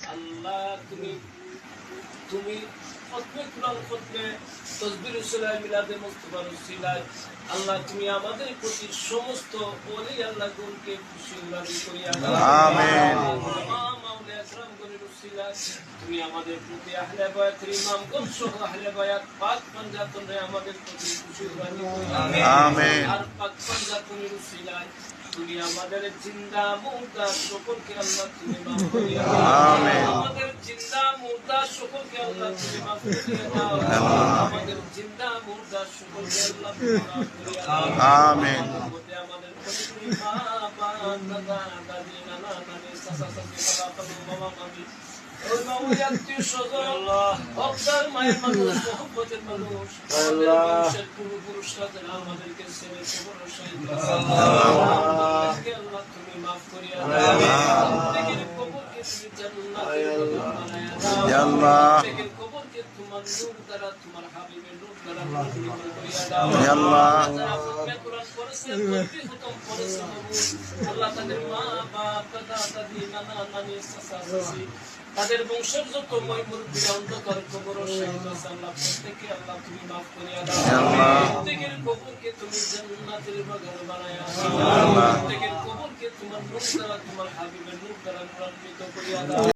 আল্লাহ তুমি তুমি খতমে কুরআন খতমে তাসবির উসিলায় মিলাদে মুস্তাফার উসিলায় আল্লাহ তুমি আমাদের প্রতি সমস্ত ওলি আল্লাহ গণকে খুশি রাজি করিয়া দাও আমিন মাওলা আকরাম গণের উসিলায় তুমি আমাদের প্রতি আহলে বায়াতের ইমামগণ সহ আহলে বায়াত পাক পাঞ্জাতনে আমাদের প্রতি খুশি রাজি করিয়া আমিন আর পাক পাঞ্জাতনের উসিলায় তুমি আমাদের জিন্দা মুর্দা সকলকে আল্লাহ তুমি মাফ করিয়া দাও আমিন আমাদের জিন্দা মুর্দা সকলকে আল্লাহ তুমি মাফ করিয়া দাও আমাদের জিন্দা মুর্দা সকলকে আল্লাহ তুমি মাফ করিয়া দাও আমিন আমাদের প্রতি মা বাবা দাদা দাদি নানা নানি চাচা চাচি বাবা বাবা মামি ওই মাওলায়াত্মীয় স্বজন আল্লাহ ভক্তের মায়ের মানুষ মহব্বতের মানুষ আল্লাহ মানুষের পূর্বপুরুষরা যারা আমাদেরকে ছেড়ে কবর সাইতে আল্লাহ তুমি মাফ করিয়া দাও প্রত্যেকের কবরকে তুমি জান্নাতের বাগান বানায়া দাও ইয়া আল্লাহ প্রত্যেকের কবরকে তোমার নূর দ্বারা তোমার হাবিবের নূর দ্বারা পূর্ণ করিয়া দাও ইয়া আল্লাহ যারা খতমে কুরআন পড়েছেন প্রতি খতম পড়েছেন আল্লাহ তাদের মা বাপ দাদা দাদি নানা নানি চাচা চাচি তাদের বংশের যত মুরব্বীরা অন্ধকার কবর শহীদ হয়েছে আল্লাহ প্রত্যেককে আল্লাহ তুমি মাফ করিয়া দাও প্রত্যেকের কবরকে তুমি জান্নাতের বাগান বানায়া দাও প্রত্যেকের কবরকে তোমার নূর দ্বারা তোমার হাবিবের নূর দ্বারা নূরান্বিত করিয়া দাও